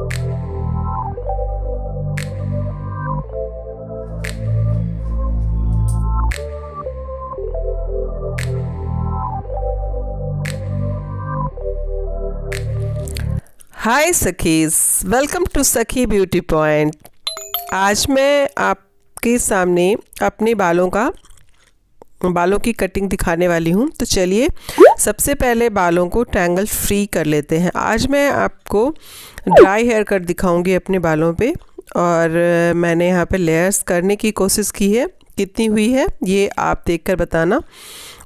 Hi सखीज़, welcome to सखी beauty point. आज मैं आपके सामने अपने बालों की कटिंग दिखाने वाली हूँ। तो चलिए सबसे पहले बालों को टैंगल फ्री कर लेते हैं। आज मैं आपको ड्राई हेयर कट दिखाऊंगी अपने बालों पे, और मैंने यहाँ पे लेयर्स करने की कोशिश की है। कितनी हुई है ये आप देखकर बताना।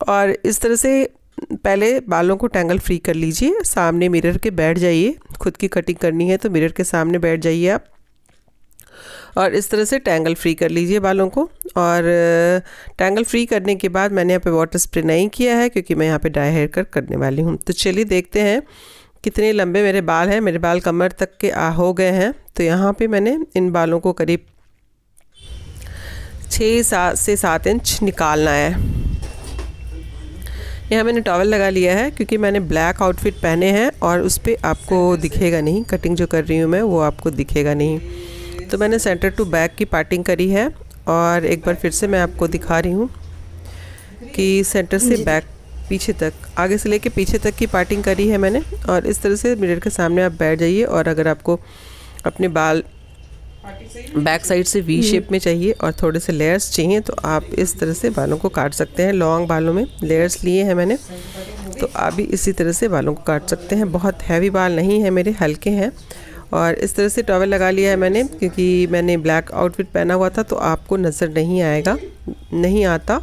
और इस तरह से पहले बालों को टैंगल फ्री कर लीजिए। सामने मिरर के बैठ जाइए, खुद की कटिंग करनी है तो मिरर के सामने बैठ जाइए आप, और इस तरह से टैंगल फ्री कर लीजिए बालों को। और टैंगल फ्री करने के बाद मैंने यहाँ पे वाटर स्प्रे नहीं किया है क्योंकि मैं यहाँ पे ड्राई हेयर कट करने वाली हूँ। तो चलिए देखते हैं कितने लंबे मेरे बाल हैं। मेरे बाल कमर तक के हो गए हैं। तो यहाँ पे मैंने इन बालों को करीब 6 से 7 इंच निकालना है। यहाँ मैंने टॉवल लगा लिया है क्योंकि मैंने ब्लैक आउटफिट पहने हैं और उस पर आपको दिखेगा नहीं, कटिंग जो कर रही हूँ मैं वो आपको दिखेगा नहीं। तो मैंने सेंटर टू बैक की पार्टिंग करी है, और एक बार फिर से मैं आपको दिखा रही हूँ कि सेंटर से बैक पीछे तक, आगे से लेके पीछे तक की पार्टिंग करी है मैंने। और इस तरह से मिरर के सामने आप बैठ जाइए, और अगर आपको अपने बाल बैक साइड से वी शेप में चाहिए और थोड़े से लेयर्स चाहिए तो आप इस तरह से बालों को काट सकते हैं। लॉन्ग बालों में लेयर्स लिए हैं मैंने, तो आप भी इसी तरह से बालों को काट सकते हैं। बहुत हैवी बाल नहीं है मेरे, हल्के हैं। और इस तरह से टॉवल लगा लिया है मैंने क्योंकि मैंने ब्लैक आउटफिट पहना हुआ था तो आपको नज़र नहीं आता।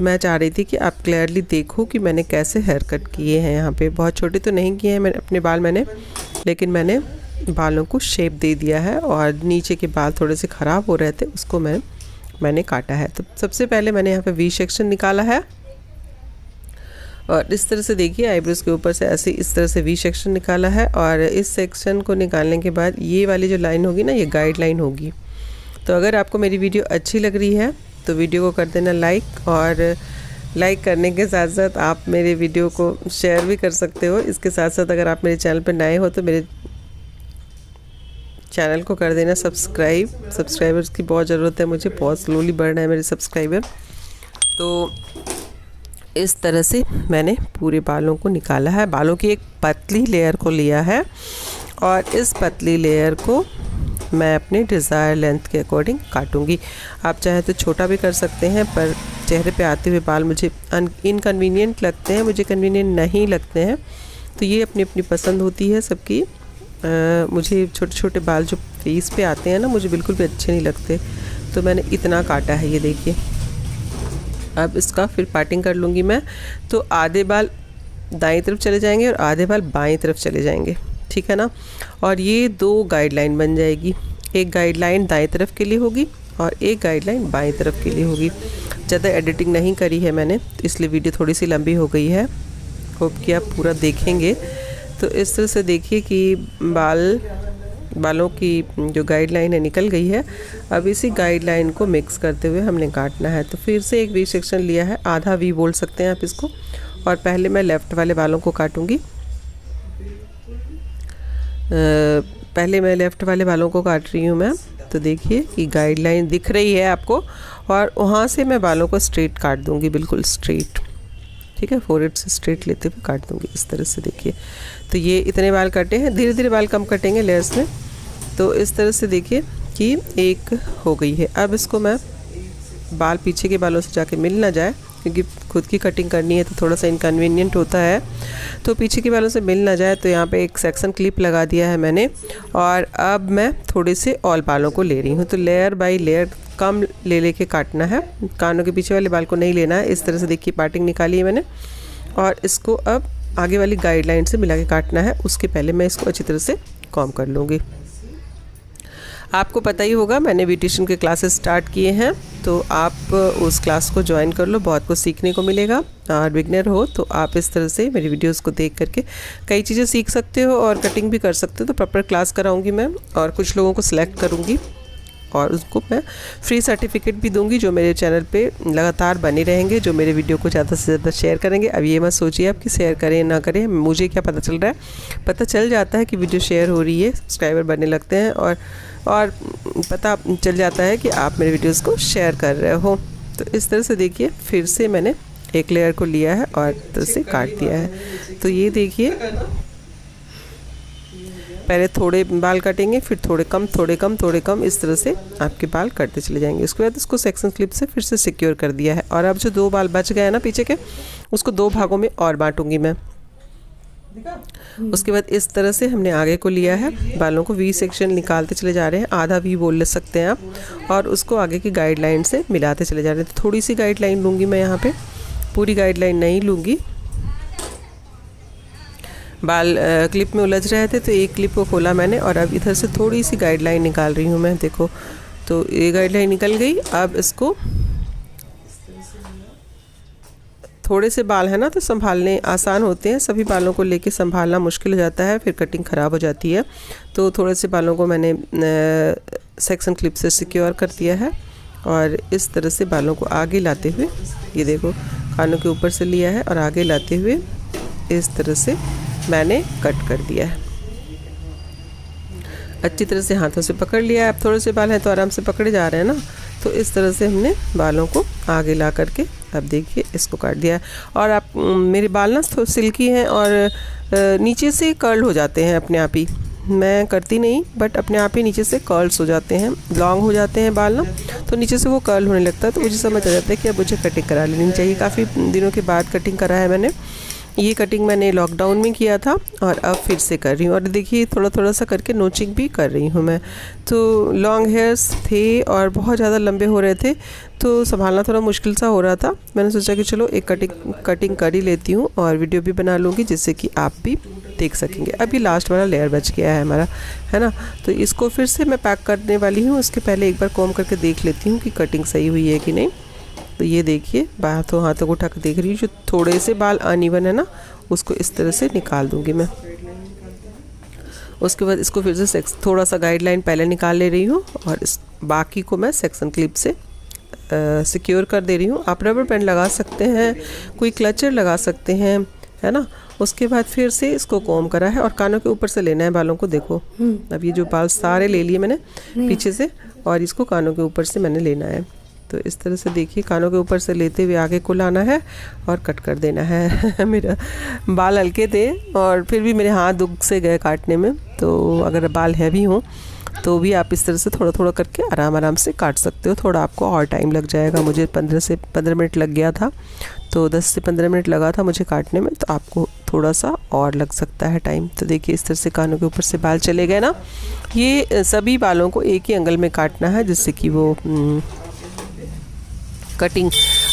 मैं चाह रही थी कि आप क्लियरली देखो कि मैंने कैसे हेयर कट किए हैं। यहाँ पे बहुत छोटे तो नहीं किए हैं मैंने अपने बाल लेकिन मैंने बालों को शेप दे दिया है, और नीचे के बाल थोड़े से ख़राब हो रहे थे उसको मैंने काटा है। तो सबसे पहले मैंने यहाँ पे वी सेक्शन निकाला है, और इस तरह से देखिए आईब्रोज़ के ऊपर से ऐसे इस तरह से वी सेक्शन निकाला है। और इस सेक्शन को निकालने के बाद ये वाली जो लाइन होगी ना, ये गाइड लाइन होगी। तो अगर आपको मेरी वीडियो अच्छी लग रही है तो वीडियो को कर देना लाइक, और लाइक करने के साथ साथ आप मेरे वीडियो को शेयर भी कर सकते हो। इसके साथ साथ अगर आप मेरे चैनल पर नए हो तो मेरे चैनल को कर देना सब्सक्राइबर्स की बहुत ज़रूरत है मुझे, बहुत स्लोली बढ़ रहे हैं मेरे सब्सक्राइबर। तो इस तरह से मैंने पूरे बालों को निकाला है। बालों की एक पतली लेयर को लिया है, और इस पतली लेयर को मैं अपने डिज़ायर लेंथ के अकॉर्डिंग काटूंगी। आप चाहे तो छोटा भी कर सकते हैं, पर चेहरे पे आते हुए बाल मुझे इनकन्वीनियंट लगते हैं, मुझे कन्वीनियंट नहीं लगते हैं। तो ये अपनी अपनी पसंद होती है सबकी। मुझे छोटे छोटे बाल जो फेस पे आते हैं ना, मुझे बिल्कुल भी अच्छे नहीं लगते। तो मैंने इतना काटा है, ये देखिए। अब इसका फिर पार्टिंग कर लूँगी मैं। तो आधे बाल दाईं तरफ चले जाएंगे और आधे बाल बाईं तरफ चले जाएंगे, ठीक है ना। और ये 2 गाइडलाइन बन जाएगी। एक गाइडलाइन दाईं तरफ के लिए होगी और एक गाइडलाइन बाईं तरफ के लिए होगी। ज़्यादा एडिटिंग नहीं करी है मैंने, इसलिए वीडियो थोड़ी सी लंबी हो गई है। होप कि आप पूरा देखेंगे। तो इस तरह से देखिए कि बालों की जो गाइडलाइन है निकल गई है। अब इसी गाइडलाइन को मिक्स करते हुए हमने काटना है। तो फिर से एक वी सेक्शन लिया है, आधा वी बोल सकते हैं आप इसको। और पहले मैं लेफ़्ट वाले बालों को काटूंगी। पहले मैं लेफ़्ट वाले बालों को काट रही हूँ मैं। तो देखिए कि गाइडलाइन दिख रही है आपको, और वहाँ से मैं बालों को स्ट्रेट काट दूँगी, बिल्कुल स्ट्रेट, ठीक है। फोरहेड से स्ट्रेट लेते हुए काट दूँगी इस तरह से, देखिए। तो ये इतने बाल कटे हैं, धीरे धीरे बाल कम कटेंगे लेयर्स में। तो इस तरह से देखिए कि एक हो गई है। अब इसको मैं बाल पीछे के बालों से जाके मिल ना जाए, क्योंकि खुद की कटिंग करनी है तो थोड़ा सा इनकन्वीनियंट होता है। तो पीछे के बालों से मिल ना जाए तो यहाँ पे एक सेक्शन क्लिप लगा दिया है मैंने। और अब मैं थोड़े से और बालों को ले रही हूँ। तो लेयर बाय लेयर कम ले के काटना है, कानों के पीछे वाले बाल को नहीं लेना है। इस तरह से देखिए पार्टिंग निकाली है मैंने, और इसको अब आगे वाली गाइडलाइन से मिला के काटना है। उसके पहले मैं इसको अच्छी तरह से कॉम्ब कर लूँगी। आपको पता ही होगा मैंने ब्यूटिशियन के क्लासेस स्टार्ट किए हैं, तो आप उस क्लास को ज्वाइन कर लो, बहुत कुछ सीखने को मिलेगा। और बिगनर हो तो आप इस तरह से मेरी वीडियोस को देख करके कई चीज़ें सीख सकते हो और कटिंग भी कर सकते हो। तो प्रॉपर क्लास कराऊंगी मैं, और कुछ लोगों को सिलेक्ट करूंगी और उसको मैं फ्री सर्टिफिकेट भी दूंगी, जो मेरे चैनल पे लगातार बने रहेंगे, जो मेरे वीडियो को ज़्यादा से ज़्यादा शेयर करेंगे। अब ये मत सोचिए आप कि शेयर करें ना करें, मुझे क्या पता चल रहा है, पता चल जाता है कि वीडियो शेयर हो रही है, सब्सक्राइबर बनने लगते हैं और पता चल जाता है कि आप मेरे वीडियोज़ को शेयर कर रहे हो। तो इस तरह से देखिए फिर से मैंने एक लेयर को लिया है और इस तरह से काट दिया है। तो ये देखिए पहले थोड़े बाल काटेंगे, फिर थोड़े कम थोड़े कम थोड़े कम, इस तरह से आपके बाल कटते चले जाएंगे। उसके बाद इसको सेक्शन क्लिप से फिर से सिक्योर कर दिया है। और अब जो 2 बाल बच गए हैं ना पीछे के, उसको 2 भागों में और बांटूंगी मैं। उसके बाद इस तरह से हमने आगे को लिया है, बालों को वी सेक्शन निकालते चले जा रहे हैं, आधा वी बोल सकते हैं आप, और उसको आगे की गाइडलाइन से मिलाते चले जा रहे हैं। तो थोड़ी सी गाइडलाइन लूँगी मैं यहाँ पे, पूरी गाइडलाइन नहीं लूँगी। बाल क्लिप में उलझ रहे थे तो एक क्लिप को खोला मैंने और अब इधर से थोड़ी सी गाइडलाइन निकाल रही हूँ मैं। देखो तो ये गाइडलाइन निकल गई। अब इसको थोड़े से बाल है ना तो संभालने आसान होते हैं, सभी बालों को लेके संभालना मुश्किल हो जाता है, फिर कटिंग ख़राब हो जाती है। तो थोड़े से बालों को मैंने सेक्शन क्लिप से सिक्योर कर दिया है और इस तरह से बालों को आगे लाते हुए, ये देखो कानों के ऊपर से लिया है और आगे लाते हुए इस तरह से मैंने कट कर दिया है। अच्छी तरह से हाथों से पकड़ लिया है। अब थोड़े से बाल हैं तो आराम से पकड़े जा रहे हैं ना, तो इस तरह से हमने बालों को आगे ला करके अब देखिए इसको काट दिया है। और आप मेरे बाल ना थोड़े सिल्की हैं और नीचे से कर्ल हो जाते हैं अपने आप ही, मैं करती नहीं बट अपने आप ही नीचे से कर्ल्स हो जाते हैं, लॉन्ग हो जाते हैं बाल ना, तो नीचे से वो कर्ल होने लगता है। तो मुझे समझ आ जाता है कि अब मुझे कटिंग करा लेनी चाहिए। काफ़ी दिनों के बाद कटिंग करा है मैंने। ये कटिंग मैंने लॉकडाउन में किया था और अब फिर से कर रही हूँ। और देखिए थोड़ा थोड़ा सा करके नोचिंग भी कर रही हूँ मैं। तो लॉन्ग हेयर्स थे और बहुत ज़्यादा लंबे हो रहे थे तो संभालना थोड़ा मुश्किल सा हो रहा था। मैंने सोचा कि चलो एक कटिंग कर ही लेती हूँ और वीडियो भी बना लूँगी जिससे कि आप भी देख सकेंगे। अब ये लास्ट वाला लेयर बच गया है हमारा, है ना। तो इसको फिर से मैं पैक करने वाली हूँ। उसके पहले एक बार कॉम्ब करके देख लेती हूँ कि कटिंग सही हुई है कि नहीं। तो ये देखिए हाथों को उठा कर देख रही हूँ, जो थोड़े से बाल अनइवन है ना उसको इस तरह से निकाल दूंगी मैं। उसके बाद इसको फिर से थोड़ा सा गाइडलाइन पहले निकाल ले रही हूँ और इस बाकी को मैं सेक्शन क्लिप से सिक्योर कर दे रही हूँ। आप रबर बैंड लगा सकते हैं, कोई क्लचर लगा सकते हैं, है ना। उसके बाद फिर से इसको कॉम्ब करा है और कानों के ऊपर से लेना है बालों को। देखो अब ये जो बाल सारे ले लिए मैंने पीछे से और इसको कानों के ऊपर से मैंने लेना है। तो इस तरह से देखिए कानों के ऊपर से लेते हुए आगे को लाना है और कट कर देना है। मेरा बाल हल्के थे और फिर भी मेरे हाथ दुख से गए काटने में। तो अगर बाल हैवी हों तो भी आप इस तरह से थोड़ा थोड़ा करके आराम से काट सकते हो। थोड़ा आपको और टाइम लग जाएगा, मुझे 15 मिनट लग गया था, तो 10 से 15 मिनट लगा था मुझे काटने में, तो आपको थोड़ा सा और लग सकता है टाइम। तो देखिए इस तरह से कानों के ऊपर से बाल चले गए ना। ये सभी बालों को एक ही एंगल में काटना है जिससे कि वो कटिंग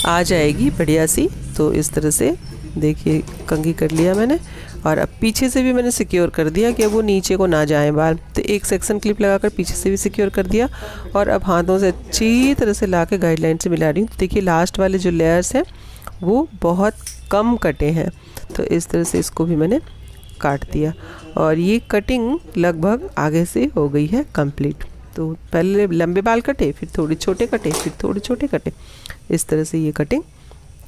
आ जाएगी बढ़िया सी। तो इस तरह से देखिए कंघी कर लिया मैंने और अब पीछे से भी मैंने सिक्योर कर दिया कि अब वो नीचे को ना जाए बाल। तो एक सेक्शन क्लिप लगाकर पीछे से भी सिक्योर कर दिया और अब हाथों से अच्छी तरह से ला के गाइडलाइन से मिला रही हूँ। तो देखिए लास्ट वाले जो लेयर्स हैं वो बहुत कम कटे हैं, तो इस तरह से इसको भी मैंने काट दिया और ये कटिंग लगभग आगे से हो गई है कंप्लीट। तो पहले लंबे बाल कटे, फिर थोड़े छोटे कटे, फिर थोड़े छोटे कटे, इस तरह से ये कटिंग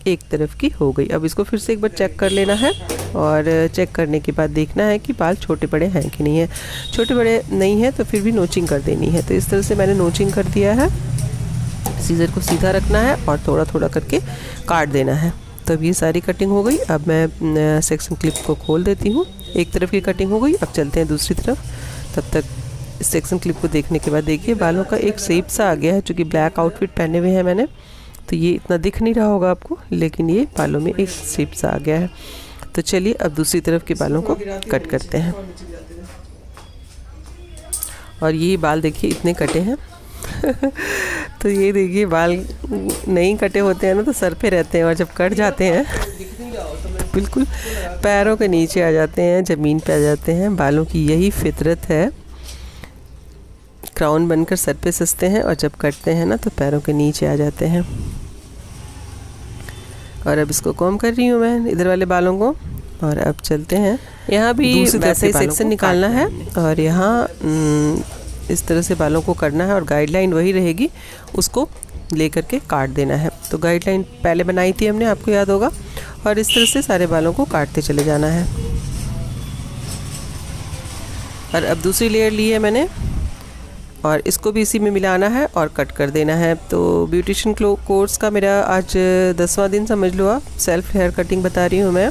एक तरफ की हो गई। अब इसको फिर से एक बार चेक कर लेना है और चेक करने के बाद देखना है कि बाल छोटे बड़े हैं कि नहीं है। छोटे बड़े नहीं है तो फिर भी नोचिंग कर देनी है। तो इस तरह से मैंने नोचिंग कर दिया है। सीजर को सीधा रखना है और थोड़ा थोड़ा करके काट देना है। तब ये सारी कटिंग हो गई। अब मैं सेक्शन क्लिप को खोल देती हूँ। एक तरफ की कटिंग हो गई, अब चलते हैं दूसरी तरफ। तब तक इस सेक्शन क्लिप को देखने के बाद देखिए बालों का एक शेप सा आ गया है। चूँकि ब्लैक आउटफिट पहने हुए हैं मैंने, तो ये इतना दिख नहीं रहा होगा आपको, लेकिन ये बालों में एक शेप सा आ गया है। तो चलिए अब दूसरी तरफ के बालों को कट करते हैं। और ये बाल देखिए इतने कटे हैं। तो ये देखिए बाल नहीं कटे होते हैं ना तो सर पे रहते हैं और जब कट जाते हैं तो बिल्कुल पैरों के नीचे आ जाते हैं, ज़मीन पे आ जाते हैं। बालों की यही फितरत है, क्राउन बनकर सर पे सजते हैं और जब कटते हैं ना तो पैरों के नीचे आ जाते हैं। और अब इसको कॉम्ब कर रही हूँ मैं इधर वाले बालों को। और अब चलते हैं, यहाँ भी वैसे ही सेक्शन निकालना है और यहाँ इस तरह से बालों को करना है और गाइडलाइन वही रहेगी, उसको लेकर के काट देना है। तो गाइडलाइन पहले बनाई थी हमने, आपको याद होगा, और इस तरह से सारे बालों को काटते चले जाना है। और अब दूसरी लेयर ली है मैंने और इसको भी इसी में मिलाना है और कट कर देना है। तो ब्यूटिशियन कोर्स का मेरा आज 10वां दिन समझ लो आप। सेल्फ हेयर कटिंग बता रही हूँ मैं।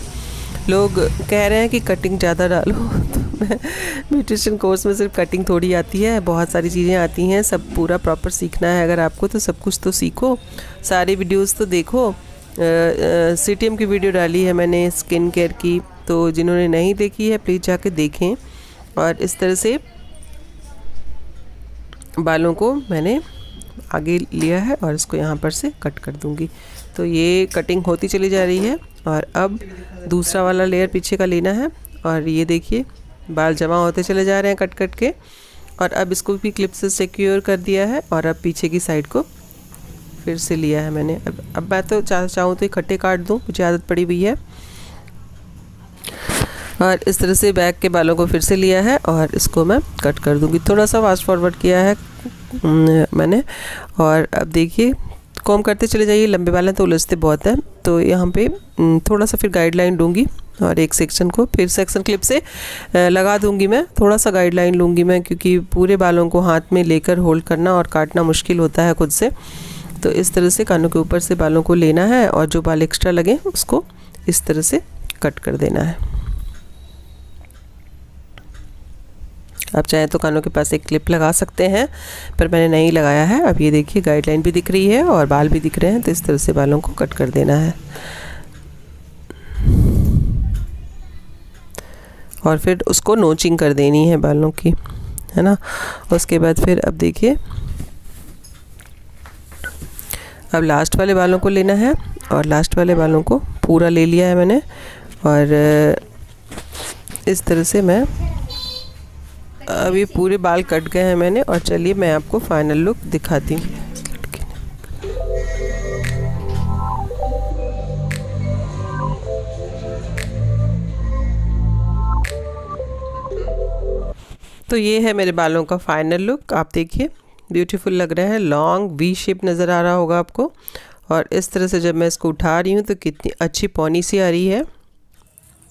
लोग कह रहे हैं कि कटिंग ज़्यादा डालो, तो मैं ब्यूटिशियन कोर्स में सिर्फ कटिंग थोड़ी आती है, बहुत सारी चीज़ें आती हैं। सब पूरा प्रॉपर सीखना है अगर आपको, तो सब कुछ तो सीखो, सारे वीडियोस तो देखो। CTM की वीडियो डाली है मैंने स्किन केयर की, तो जिन्होंने नहीं देखी है प्लीज़ जाके देखें। और इस तरह से बालों को मैंने आगे लिया है और इसको यहाँ पर से कट कर दूँगी। तो ये कटिंग होती चली जा रही है। और अब दूसरा वाला लेयर पीछे का लेना है और ये देखिए बाल जमा होते चले जा रहे हैं कट कट के। और अब इसको भी क्लिप से सिक्योर कर दिया है और अब पीछे की साइड को फिर से लिया है मैंने। अब मैं तो चाहूँ तो इकट्ठे काट दूँ, मुझे आदत पड़ी हुई है। और इस तरह से बैक के बालों को फिर से लिया है और इसको मैं कट कर दूँगी। थोड़ा सा फास्ट फॉरवर्ड किया है मैंने। और अब देखिए कॉम करते चले जाइए, लंबे बाल हैं तो उलझते बहुत हैं। तो यहाँ पे थोड़ा सा फिर गाइडलाइन दूँगी और एक सेक्शन को फिर सेक्शन क्लिप से लगा दूँगी मैं। थोड़ा सा गाइडलाइन लूँगी मैं, क्योंकि पूरे बालों को हाथ में लेकर होल्ड करना और काटना मुश्किल होता है खुद से। तो इस तरह से कानों के ऊपर से बालों को लेना है और जो बाल एक्स्ट्रा लगे उसको इस तरह से कट कर देना है। आप चाहें तो कानों के पास एक क्लिप लगा सकते हैं, पर मैंने नहीं लगाया है। अब ये देखिए गाइडलाइन भी दिख रही है और बाल भी दिख रहे हैं, तो इस तरह से बालों को कट कर देना है। और फिर उसको नोचिंग कर देनी है बालों की, है ना। उसके बाद फिर अब देखिए अब लास्ट वाले बालों को लेना है और लास्ट वाले बालों को पूरा ले लिया है मैंने। और इस तरह से मैं अभी पूरे बाल कट गए हैं मैंने। और चलिए मैं आपको फाइनल लुक दिखाती हूँ। तो ये है मेरे बालों का फाइनल लुक। आप देखिए ब्यूटीफुल लग रहा है, लॉन्ग वी शेप नज़र आ रहा होगा आपको। और इस तरह से जब मैं इसको उठा रही हूँ तो कितनी अच्छी पौनी सी आ रही है।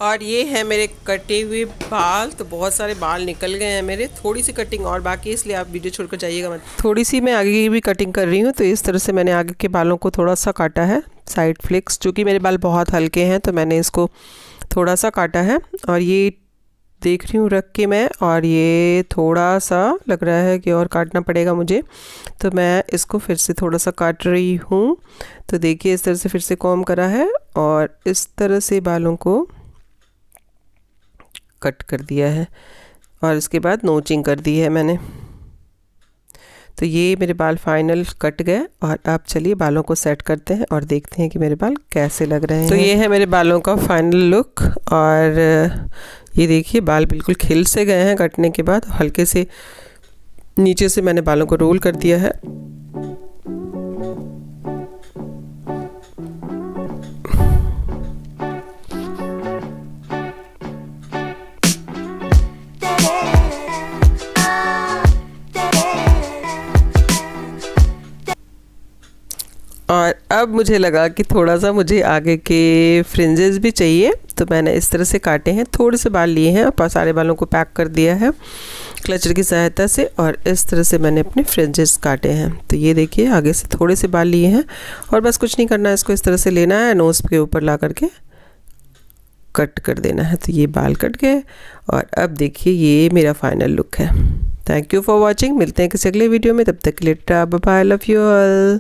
और ये है मेरे कटे हुए बाल। तो बहुत सारे बाल निकल गए हैं मेरे, थोड़ी सी कटिंग और बाकी, इसलिए आप वीडियो छोड़कर जाइएगा मत। थोड़ी सी मैं आगे की भी कटिंग कर रही हूँ। तो इस तरह से मैंने आगे के बालों को थोड़ा सा काटा है, साइड फ्लिक्स, जो कि मेरे बाल बहुत हल्के हैं तो मैंने इसको थोड़ा सा काटा है। और ये देख रही हूँ रख के मैं, और ये थोड़ा सा लग रहा है कि और काटना पड़ेगा मुझे, तो मैं इसको फिर से थोड़ा सा काट रही हूँ। तो देखिए इस तरह से फिर से कॉम करा है और इस तरह से बालों को कट कर दिया है और इसके बाद नोचिंग कर दी है मैंने। तो ये मेरे बाल फाइनल कट गए। और अब चलिए बालों को सेट करते हैं और देखते हैं कि मेरे बाल कैसे लग रहे हैं। तो ये है मेरे बालों का फाइनल लुक। और ये देखिए बाल बिल्कुल खिल से गए हैं कटने के बाद। हल्के से नीचे से मैंने बालों को रोल कर दिया है। और अब मुझे लगा कि थोड़ा सा मुझे आगे के फ्रिंजेस भी चाहिए, तो मैंने इस तरह से काटे हैं। थोड़े से बाल लिए हैं और सारे बालों को पैक कर दिया है क्लचर की सहायता से। और इस तरह से मैंने अपने फ्रिंजेस काटे हैं। तो ये देखिए आगे से थोड़े से बाल लिए हैं और बस कुछ नहीं करना है, इसको इस तरह से लेना है, नोज़ के ऊपर ला करके कट कर देना है। तो ये बाल कट गए। और अब देखिए ये मेरा फाइनल लुक है। Thank you for watching. मिलते हैं किसी अगले वीडियो में, तब तक के लिए bye bye, love you all.